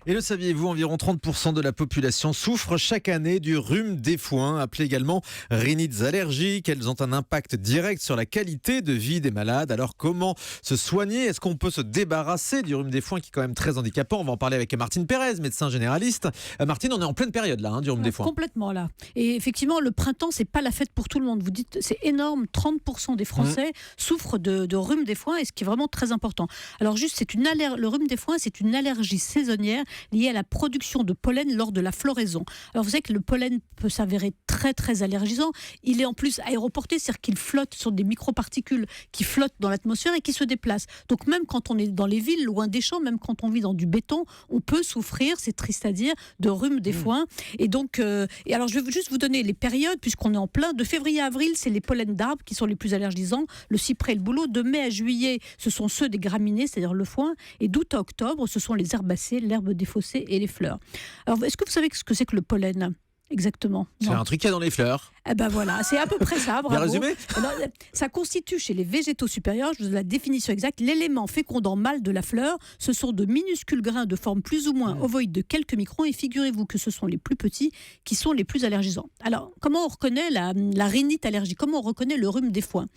Et le saviez-vous, environ 30% de la population souffre chaque année du rhume des foins, appelé également rhinites allergiques. Elles ont un impact direct sur la qualité de vie des malades. Alors comment se soigner ? Est-ce qu'on peut se débarrasser du rhume des foins qui est quand même très handicapant ? On va en parler avec Martine Pérez, médecin généraliste. Martine, on est en pleine période là, du rhume des foins. Complètement là. Et effectivement, le printemps, c'est pas la fête pour tout le monde. Vous dites, c'est énorme, 30% des Français souffrent de rhume des foins, et ce qui est vraiment très important. Alors juste, le rhume des foins, c'est une allergie saisonnière liée à la production de pollen lors de la floraison. Alors vous savez que le pollen peut s'avérer très très allergisant. Il est en plus aéroporté, c'est-à-dire qu'il flotte sur des microparticules qui flottent dans l'atmosphère et qui se déplacent. Donc même quand on est dans les villes, loin des champs, même quand on vit dans du béton, on peut souffrir, c'est triste à dire, de rhume des foins. Et donc, et alors je vais juste vous donner les périodes, puisqu'on est en plein. De février à avril, c'est les pollens d'arbres qui sont les plus allergisants, le cyprès et le bouleau. De mai à juillet, ce sont ceux des graminées, c'est-à-dire le foin. Et d'août à octobre, ce sont les herbacées, l'herbe des fossés et les fleurs. Alors, est-ce que vous savez ce que c'est que le pollen ? Exactement. C'est un truc qu'il y a dans les fleurs. Eh ben voilà, c'est à peu près ça, bravo. Bien résumé. Alors, ça constitue chez les végétaux supérieurs, je vous donne la définition exacte, l'élément fécondant mâle de la fleur. Ce sont de minuscules grains de forme plus ou moins ovoïde de quelques microns, et figurez-vous que ce sont les plus petits qui sont les plus allergisants. Alors, comment on reconnaît la rhinite allergique ? Comment on reconnaît le rhume des foins ?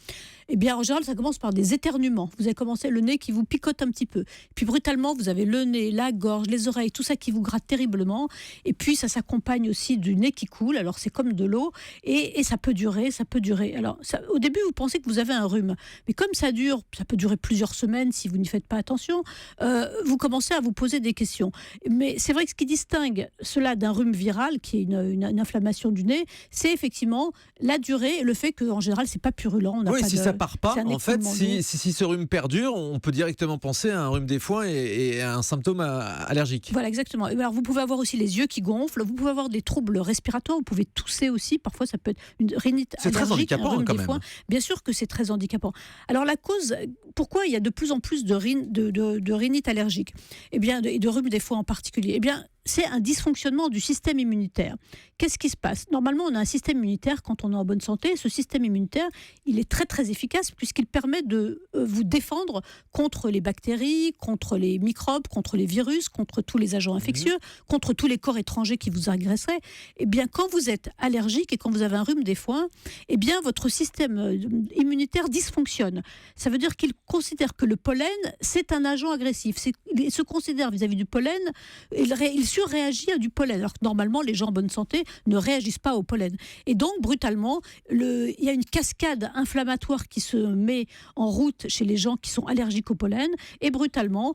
Eh bien, en général, ça commence par des éternuements. Vous avez commencé le nez qui vous picote un petit peu. Puis, brutalement, vous avez le nez, la gorge, les oreilles, tout ça qui vous gratte terriblement. Et puis, ça s'accompagne aussi du nez qui coule. Alors, c'est comme de l'eau. Et ça peut durer. Alors, au début, vous pensez que vous avez un rhume. Mais comme ça peut durer plusieurs semaines si vous n'y faites pas attention, vous commencez à vous poser des questions. Mais c'est vrai que ce qui distingue cela d'un rhume viral, qui est une inflammation du nez, c'est effectivement la durée et le fait qu'en général, c'est pas purulent. Ça part pas. En fait, si ce rhume perdure, on peut directement penser à un rhume des foins et à un symptôme allergique. Voilà, exactement. Et alors, vous pouvez avoir aussi les yeux qui gonflent, vous pouvez avoir des troubles respiratoires, vous pouvez tousser aussi. Parfois, ça peut être une rhinite allergique. C'est très handicapant quand même. Foins. Bien sûr que c'est très handicapant. Alors, la cause, pourquoi il y a de plus en plus de rhinite allergique, et de rhume des foins en particulier ? C'est un dysfonctionnement du système immunitaire. Qu'est-ce qui se passe ? Normalement, on a un système immunitaire quand on est en bonne santé. Ce système immunitaire, il est très très efficace puisqu'il permet de vous défendre contre les bactéries, contre les microbes, contre les virus, contre tous les agents infectieux, contre tous les corps étrangers qui vous agresseraient. Eh bien, quand vous êtes allergique et quand vous avez un rhume des foins, eh bien, votre système immunitaire dysfonctionne. Ça veut dire qu'il considère que le pollen, c'est un agent agressif. Il se considère vis-à-vis du pollen, il surréagit à du pollen, alors que normalement les gens en bonne santé ne réagissent pas au pollen. Et donc brutalement, il y a une cascade inflammatoire qui se met en route chez les gens qui sont allergiques au pollen, et brutalement,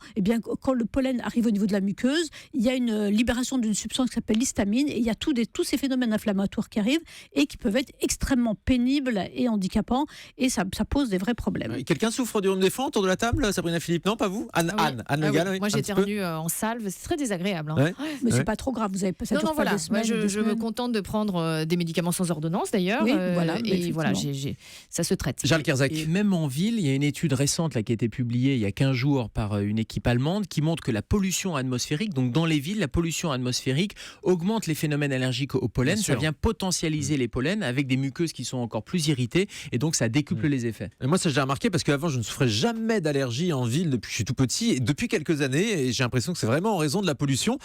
quand le pollen arrive au niveau de la muqueuse, il y a une libération d'une substance qui s'appelle l'histamine, et il y a tous ces phénomènes inflammatoires qui arrivent et qui peuvent être extrêmement pénibles et handicapants, et ça pose des vrais problèmes. Quelqu'un souffre du rhume des foins autour de la table ? Sabrina Philippe, non, pas vous ? Anne Le Gall, oui. Moi j'éternue en salve, c'est très désagréable. Ouais. Mais c'est pas trop grave, vous avez pas ça. Non, voilà. Moi, je me contente de prendre des médicaments sans ordonnance d'ailleurs. Oui, et voilà, ça se traite. Charles Kersac. Et même en ville, il y a une étude récente là, qui a été publiée il y a 15 jours par une équipe allemande qui montre que la pollution atmosphérique, donc dans les villes, la pollution atmosphérique augmente les phénomènes allergiques au pollen. Ça vient potentialiser les pollens avec des muqueuses qui sont encore plus irritées et donc ça décuple les effets. Et moi, ça j'ai remarqué parce qu'avant, je ne souffrais jamais d'allergie en ville depuis que je suis tout petit. Et depuis quelques années, et j'ai l'impression que c'est vraiment en raison de la pollution.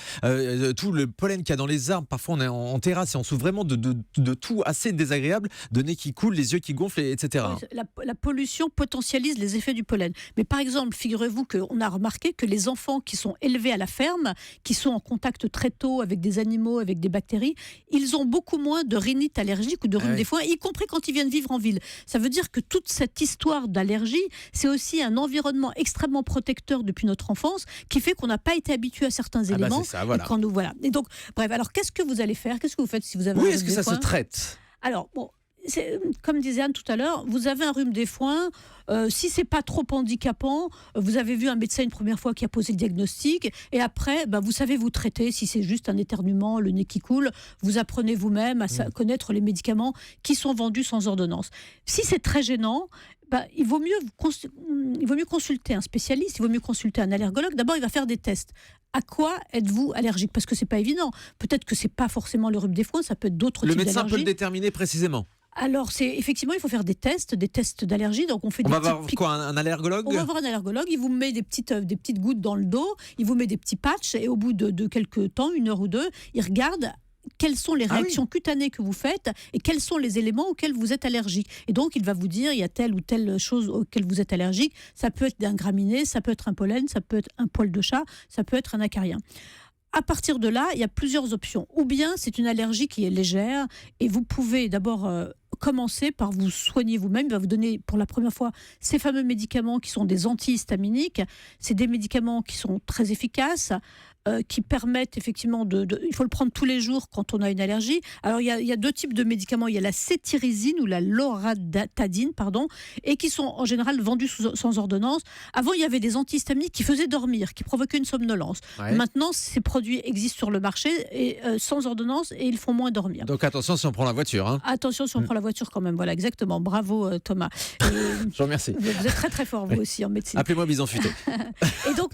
Tout le pollen qu'il y a dans les arbres, parfois on est en terrasse et on souffre vraiment de tout assez désagréable, de nez qui coule, les yeux qui gonflent, etc. La pollution potentialise les effets du pollen. Mais par exemple, figurez-vous qu'on a remarqué que les enfants qui sont élevés à la ferme, qui sont en contact très tôt avec des animaux, avec des bactéries, ils ont beaucoup moins de rhinite allergique ou de rhume des foins, y compris quand ils viennent vivre en ville. Ça veut dire que toute cette histoire d'allergie, c'est aussi un environnement extrêmement protecteur depuis notre enfance, qui fait qu'on n'a pas été habitué à certains éléments. C'est ça, voilà. Et donc, bref, alors qu'est-ce que vous allez faire ? Qu'est-ce que vous faites si vous avez un rhume des foins ? Est-ce que ça se traite ? Alors, comme disait Anne tout à l'heure, vous avez un rhume des foins. Si c'est pas trop handicapant, vous avez vu un médecin une première fois qui a posé le diagnostic, et après, vous savez vous traiter. Si c'est juste un éternuement, le nez qui coule, vous apprenez vous-même à connaître les médicaments qui sont vendus sans ordonnance. Si c'est très gênant, il vaut mieux consulter un spécialiste, il vaut mieux consulter un allergologue. D'abord, il va faire des tests. À quoi êtes-vous allergique ? Parce que c'est pas évident. Peut-être que c'est pas forcément le rhume des foins, ça peut être d'autres types d'allergies. Le médecin peut le déterminer précisément. Alors, effectivement, il faut faire des tests d'allergie. Donc, on fait va voir quoi, un allergologue? On va voir un allergologue. Il vous met des petites gouttes dans le dos. Il vous met des petits patchs. Et au bout de quelques temps, 1 heure ou 2, il regarde quelles sont les réactions cutanées que vous faites et quels sont les éléments auxquels vous êtes allergique. Et donc, il va vous dire, il y a telle ou telle chose auquel vous êtes allergique. Ça peut être d'un graminé, ça peut être un pollen, ça peut être un poil de chat, ça peut être un acarien. À partir de là, il y a plusieurs options. Ou bien, c'est une allergie qui est légère et vous pouvez d'abord commencer par vous soigner vous-même. Il va vous donner pour la première fois ces fameux médicaments qui sont des antihistaminiques. C'est des médicaments qui sont très efficaces, qui permettent effectivement il faut le prendre tous les jours quand on a une allergie. Alors, il y a 2 types de médicaments. Il y a la cétirizine ou la loratadine, et qui sont en général vendus sans ordonnance. Avant, il y avait des antihistaminiques qui faisaient dormir, qui provoquaient une somnolence. Ouais. Maintenant, ces produits existent sur le marché et sans ordonnance et ils font moins dormir. Donc, attention si on prend la voiture. Hein. Attention si on prend la voiture quand même. Voilà, exactement. Bravo, Thomas. Je vous remercie. Vous êtes très, très fort, vous aussi, en médecine. Appelez-moi Bison Futé. Et donc,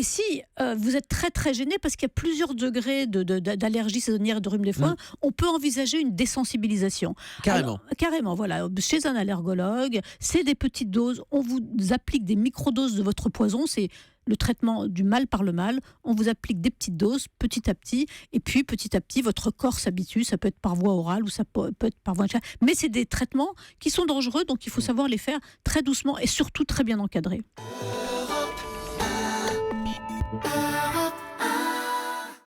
si vous êtes très, très gêné parce qu'il y a plusieurs degrés d'allergie saisonnière et de rhume des foins, on peut envisager une désensibilisation. Carrément. Carrément, voilà. Chez un allergologue, c'est des petites doses. On vous applique des microdoses de votre poison. C'est le traitement du mal par le mal. On vous applique des petites doses petit à petit. Et puis, petit à petit, votre corps s'habitue. Ça peut être par voie orale ou ça peut être par voie inhalée. Mais c'est des traitements qui sont dangereux. Donc, il faut savoir les faire très doucement et surtout très bien encadrés.